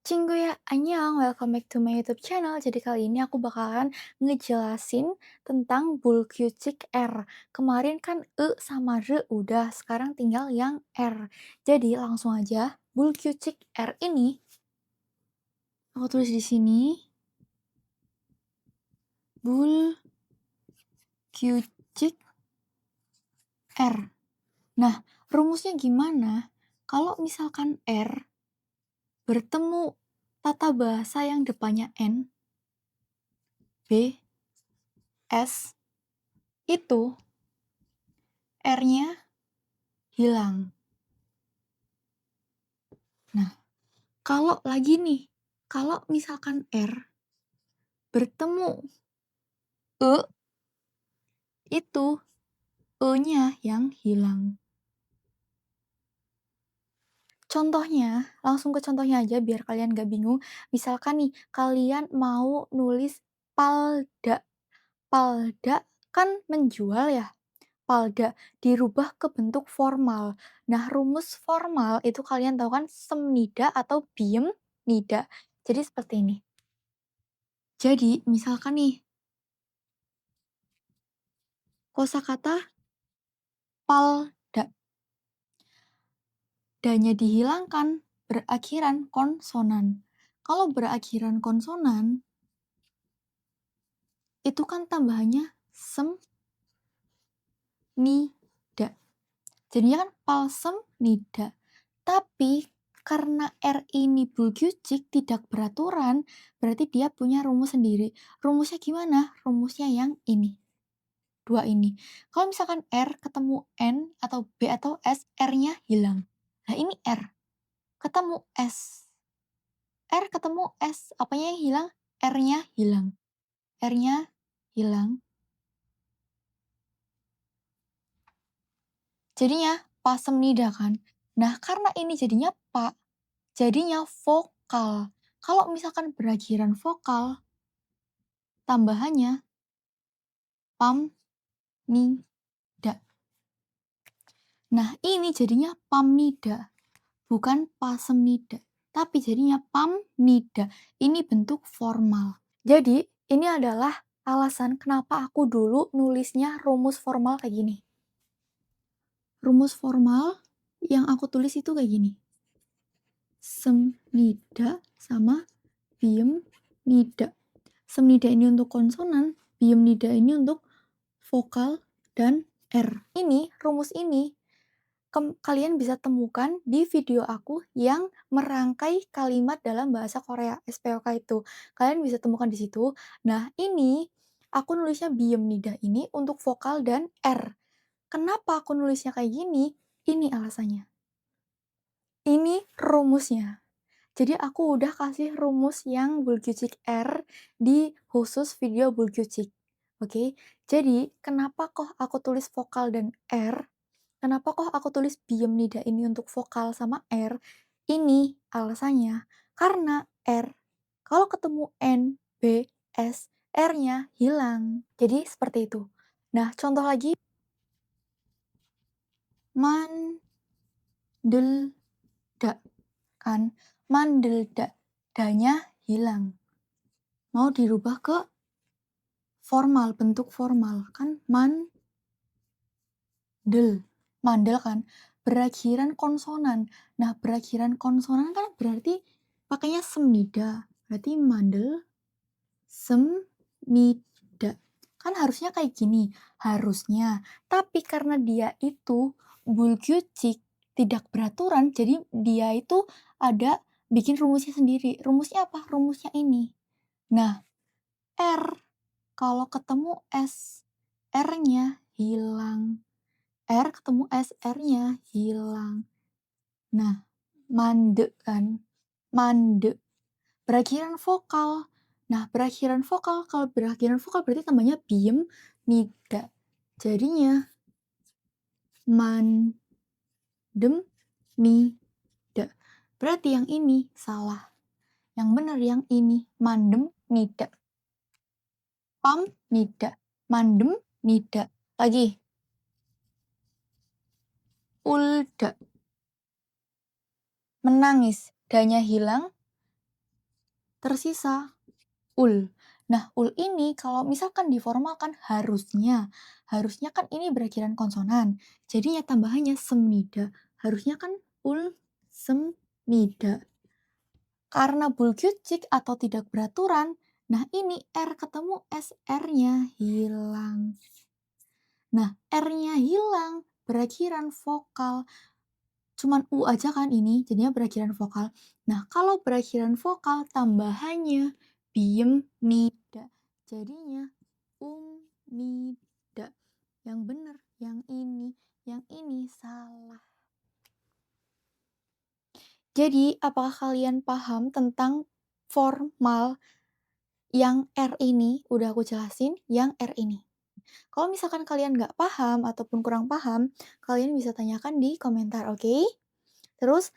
Cingguya, annyeong, welcome back to my YouTube channel. Jadi kali ini aku bakalan ngejelasin tentang Bulkyucik R. Kemarin kan E sama R udah, sekarang tinggal yang R. Jadi langsung aja, Bulkyucik R ini aku tulis di sini. Bulkyucik R. Nah, rumusnya gimana? Kalau misalkan R bertemu tata bahasa yang depannya N, B, S, itu R-nya hilang. Nah, kalau lagi nih, kalau misalkan R bertemu E, itu E-nya yang hilang. Contohnya, langsung ke contohnya aja biar kalian gak bingung. Misalkan nih, kalian mau nulis palda. Palda kan menjual ya. Palda dirubah ke bentuk formal. Nah, rumus formal itu kalian tahu kan semnida atau biem nida. Jadi seperti ini. Jadi, misalkan nih, kosakata palda. Da-nya dihilangkan, berakhiran konsonan. Kalau berakhiran konsonan, itu kan tambahannya sem, nida. Jadinya kan palsem, nida. Tapi karena R ini Bulkyucik tidak beraturan, berarti dia punya rumus sendiri. Rumusnya gimana? Rumusnya yang ini. Dua ini. Kalau misalkan R ketemu N atau B atau S, R-nya hilang. Nah ini R. Ketemu S. R ketemu S. Apanya yang hilang? R-nya hilang. R-nya hilang. Jadinya pasem nida kan. Nah karena ini jadinya pa, jadinya vokal. Kalau misalkan berakhiran vokal, tambahannya pam, nida. Nah ini jadinya pamnida, bukan pasemnida. Tapi jadinya pamnida. Ini bentuk formal. Jadi ini adalah alasan kenapa aku dulu nulisnya rumus formal kayak gini. Rumus formal yang aku tulis itu kayak gini. Semnida sama biem nida. Semnida ini untuk konsonan, biem nida ini untuk vokal dan R. Ini, rumus ini, kalian bisa temukan di video aku yang merangkai kalimat dalam bahasa Korea, SPOK itu. Kalian bisa temukan di situ. Nah, ini aku nulisnya biem nida ini untuk vokal dan R. Kenapa aku nulisnya kayak gini? Ini alasannya. Ini rumusnya. Jadi aku udah kasih rumus yang Bulkyucik R di khusus video Bulkyucik. Oke, jadi kenapa kok aku tulis vokal dan R? Kenapa kok aku tulis biem nida ini untuk vokal sama R? Ini alasannya. Karena R, kalau ketemu N, B, S, R-nya hilang. Jadi seperti itu. Nah, contoh lagi. Mandelda. Kan? Mandelda. Da-nya hilang. Mau dirubah ke formal, bentuk formal. Kan mandel. Mandel kan? Berakhiran konsonan. Nah, berakhiran konsonan kan berarti pakainya semnida. Berarti mandel, semnida. Kan harusnya kayak gini. Harusnya. Tapi karena dia itu Bulkyucik tidak beraturan, jadi dia itu ada bikin rumusnya sendiri. Rumusnya apa? Rumusnya ini. Nah, R kalau ketemu S, R-nya hilang. R ketemu S, R-nya hilang. Nah, mande kan? Mande. Berakhiran vokal. Nah, berakhiran vokal. Kalau berakhiran vokal berarti tambahnya biem, nida. Jadinya mandem, nida. Berarti yang ini salah. Yang benar yang ini. Mandem, nida. Pam, nida. Mandem, nida. Lagi. Ulda. Menangis. Da-nya hilang. tersisa ul. Nah, ul ini kalau misalkan diformalkan harusnya kan ini berakhiran konsonan. Jadinya tambahannya semnida. Harusnya kan ul semnida. Karena bulgicik atau tidak beraturan, nah ini R ketemu S, R-nya hilang. Nah, R-nya hilang, berakhiran vokal. Cuman U aja kan ini, jadinya berakhiran vokal. Nah, kalau berakhiran vokal, tambahannya biem, nida. Jadinya nida. Yang benar, yang ini salah. Jadi, apakah kalian paham tentang formal yang R ini? Udah aku jelasin, yang R ini. Kalau misalkan kalian nggak paham ataupun kurang paham, kalian bisa tanyakan di komentar, oke? Terus,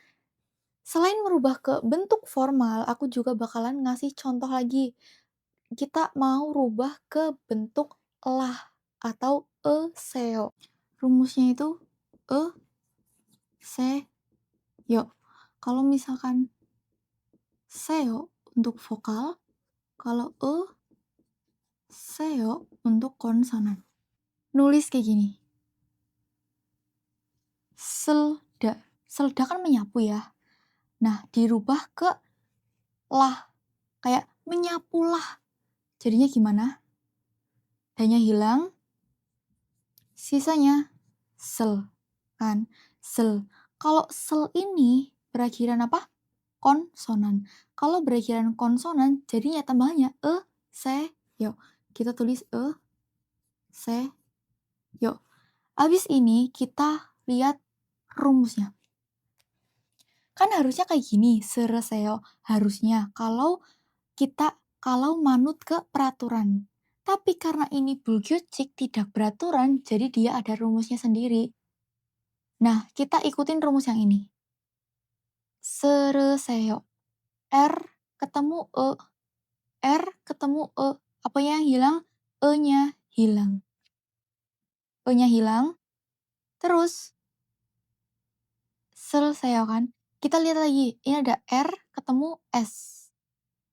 selain merubah ke bentuk formal, aku juga bakalan ngasih contoh lagi. Kita mau rubah ke bentuk lah atau seo. Rumusnya itu seo. Kalau misalkan seo untuk vokal, kalau seo untuk konsonan. Nulis kayak gini. Selda. Selda kan menyapu ya. Nah, dirubah ke lah. Kayak menyapulah. Jadinya gimana? D-nya hilang. Sisanya sel. Kan? Sel. Kalau sel ini berakhiran apa? Konsonan. Kalau berakhiran konsonan, jadinya tambahannya se, yo. Kita tulis se, yo. Abis ini kita lihat rumusnya. Kan harusnya kayak gini, sereseo. Harusnya kalau manut ke peraturan. Tapi karena ini bulgicik tidak beraturan, jadi dia ada rumusnya sendiri. Nah, kita ikutin rumus yang ini. Sereseo. R ketemu E. R ketemu E. Apa yang hilang? E-nya hilang. E-nya hilang. Terus, sereseo kan? Kita lihat lagi. Ini ada R ketemu S.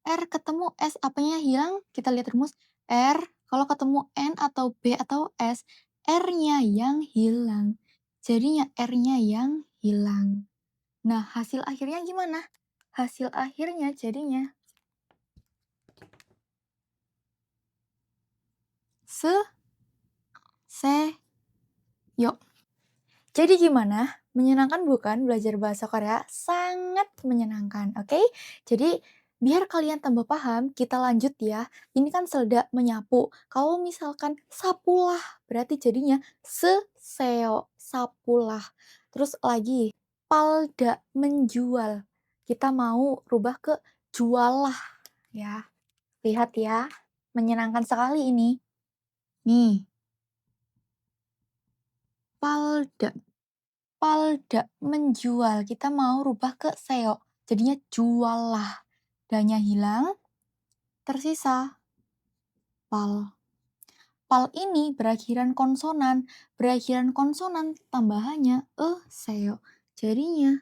R ketemu S, apanya hilang? Kita lihat rumus. R, kalau ketemu N atau B atau S, R-nya yang hilang. Jadinya R-nya yang hilang. Nah, hasil akhirnya gimana? Hasil akhirnya jadinya yo. Jadi gimana? Menyenangkan bukan belajar bahasa Korea? Sangat menyenangkan, oke? Jadi biar kalian tambah paham, kita lanjut ya. Ini kan selda menyapu. Kalau misalkan sapulah, berarti jadinya seseo, sapulah. Terus lagi, palda menjual. Kita mau rubah ke jualah ya. Lihat ya, menyenangkan sekali ini. Nih, palda. Palda menjual, kita mau rubah ke seo. Jadinya jualah. Danya hilang, tersisa pal. Pal ini berakhiran konsonan. Berakhiran konsonan tambahannya seo. Jadinya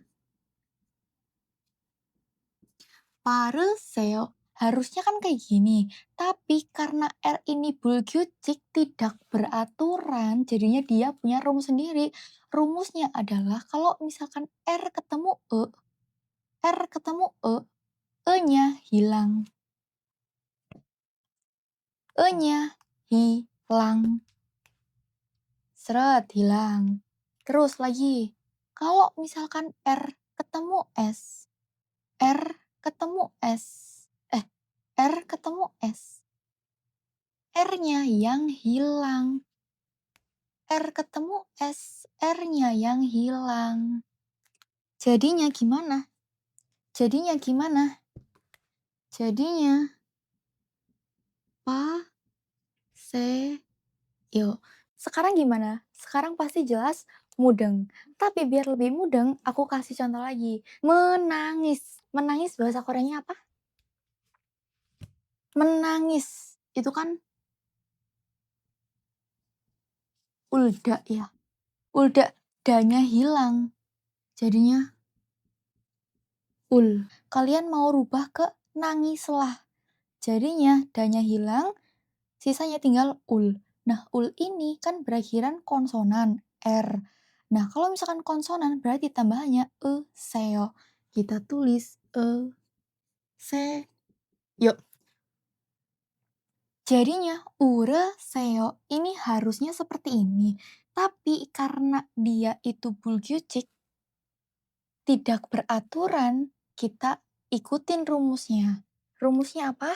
pareseo. Harusnya kan kayak gini. Tapi karena R ini bulgicik tidak beraturan, jadinya dia punya rumus sendiri. Rumusnya adalah kalau misalkan R ketemu E-nya hilang. E-nya hilang. Seret, hilang. Terus lagi, kalau misalkan R ketemu S, R ketemu S, R ketemu S, R-nya yang hilang. R ketemu S, R-nya yang hilang. Jadinya gimana? Jadinya yo. Sekarang gimana? Sekarang pasti jelas mudeng. Tapi biar lebih mudeng, aku kasih contoh lagi. Menangis. Menangis bahasa Koreanya apa? Menangis. Itu kan ulda ya. Ulda, danya hilang. Jadinya ul. Kalian mau rubah ke nangislah. Jadinya danya hilang, sisanya tinggal ul. Nah, ul ini kan berakhiran konsonan, R. Nah, kalau misalkan konsonan berarti tambahannya seo. Kita tulis se. Yuk. Jadinya ure seo ini harusnya seperti ini. Tapi karena dia itu bulgyucik, tidak beraturan, kita ikutin rumusnya. Rumusnya apa?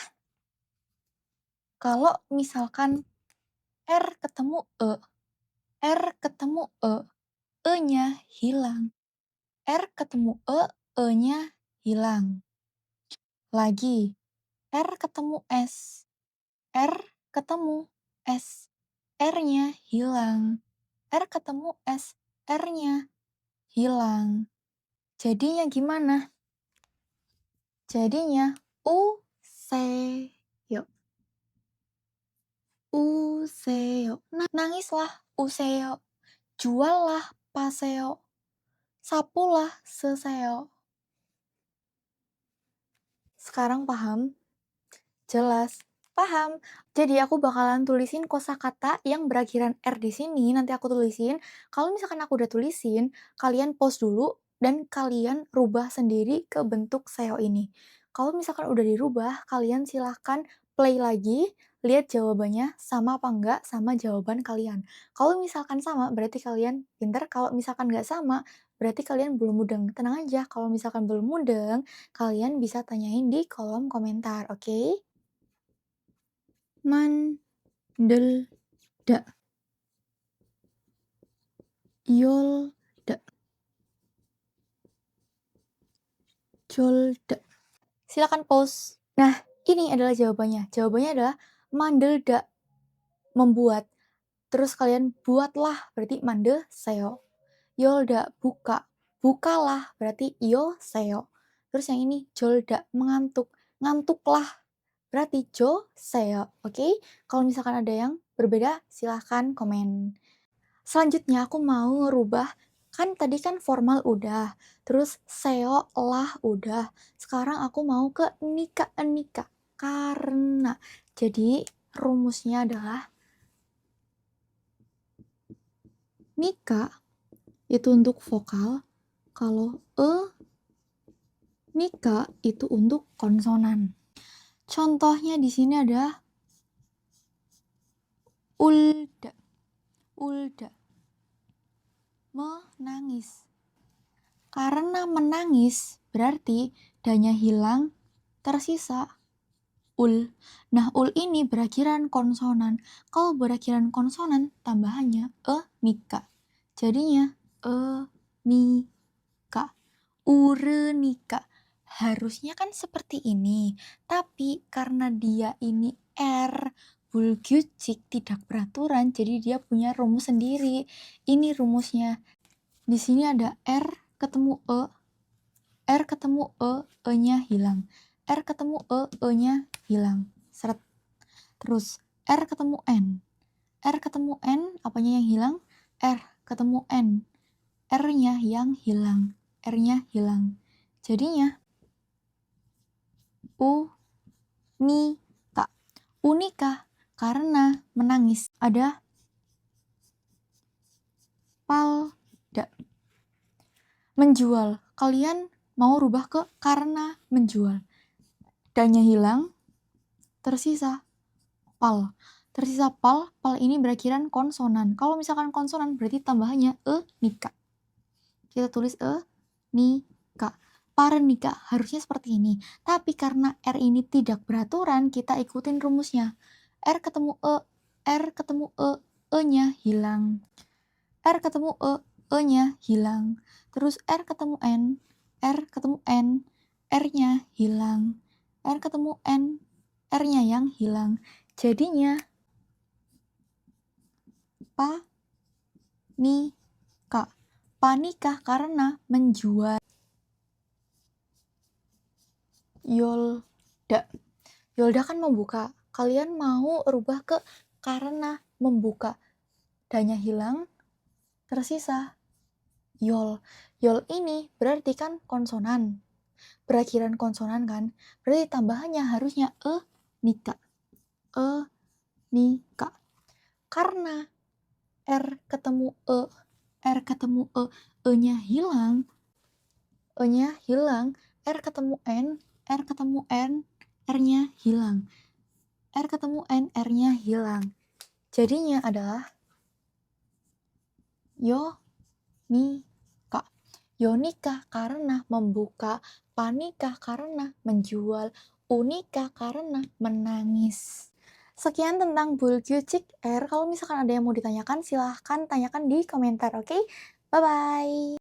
Kalau misalkan R ketemu R ketemu E-nya hilang. R ketemu E-nya hilang. Lagi, R ketemu S. R ketemu S. R-nya hilang. R ketemu S. R-nya hilang. Jadinya gimana? Jadinya useo. Useo. Nangislah useo. Juallah paseo. Sapulah seseo. Sekarang paham? Jelas? Paham? Jadi aku bakalan tulisin kosakata yang berakhiran R di sini, nanti aku tulisin. Kalau misalkan aku udah tulisin, kalian pause dulu dan kalian rubah sendiri ke bentuk seo ini. Kalau misalkan udah dirubah, kalian silahkan play lagi, lihat jawabannya sama apa enggak sama jawaban kalian. Kalau misalkan sama, berarti kalian pinter. Kalau misalkan nggak sama, berarti kalian belum mudeng. Tenang aja, kalau misalkan belum mudeng, kalian bisa tanyain di kolom komentar, oke? Mandelda, Yolda, Jolda. Silakan pause. Nah, ini adalah jawabannya. Jawabannya adalah mandelda, membuat. Terus kalian buatlah, berarti mande seo. Yolda, buka. Bukalah, berarti yo seo. Terus yang ini, jolda, mengantuk. Ngantuklah, berarti jo seo. Oke? Kalau misalkan ada yang berbeda, silahkan komen. Selanjutnya aku mau ngerubah, kan tadi kan formal udah, terus seo lah udah. Sekarang aku mau ke nika. Karena. Jadi rumusnya adalah nika itu untuk vokal, kalau nika itu untuk konsonan. Contohnya di sini ada ulda. Ulda. Menangis. Karena menangis berarti danya hilang, tersisa ul. Nah, ul ini berakhiran konsonan. Kalau berakhiran konsonan, tambahannya nika. Jadinya nika. Urenika. Harusnya kan seperti ini. Tapi karena dia ini R, bulgyucik, tidak beraturan, jadi dia punya rumus sendiri. Ini rumusnya. Di sini ada R ketemu R ketemu E-nya hilang. R ketemu E-nya hilang. Seret. Terus R ketemu N. R ketemu N, apanya yang hilang? R ketemu N. R-nya yang hilang. R-nya hilang. Jadinya unika. Unika karena menangis. Ada palda. Menjual. Kalian mau rubah ke karena menjual. Danya hilang, tersisa pal. Tersisa pal, pal ini berakhiran konsonan. Kalau misalkan konsonan berarti tambahannya nika. Kita tulis nika. Parenika harusnya seperti ini. Tapi karena R ini tidak beraturan, kita ikutin rumusnya. R ketemu E-nya hilang. R ketemu E-nya hilang. Terus R ketemu N, R-nya hilang. R ketemu N, R-nya yang hilang. Jadinya panika. Panika karena menjual. Yolda. Yolda kan membuka. Kalian mau rubah ke karena membuka. Danya hilang, tersisa yol. Yol ini berarti kan konsonan. berakhiran konsonan kan, berarti tambahannya harusnya nika. Nika. Karena R ketemu E-nya hilang, E-nya hilang, R ketemu N, R-nya hilang. R ketemu N, R-nya hilang. Jadinya adalah Yonika. Yonika karena membuka, panika karena menjual, unika karena menangis. Sekian tentang Bulgyu-Chik R. Kalau misalkan ada yang mau ditanyakan, silahkan tanyakan di komentar, oke? Bye-bye!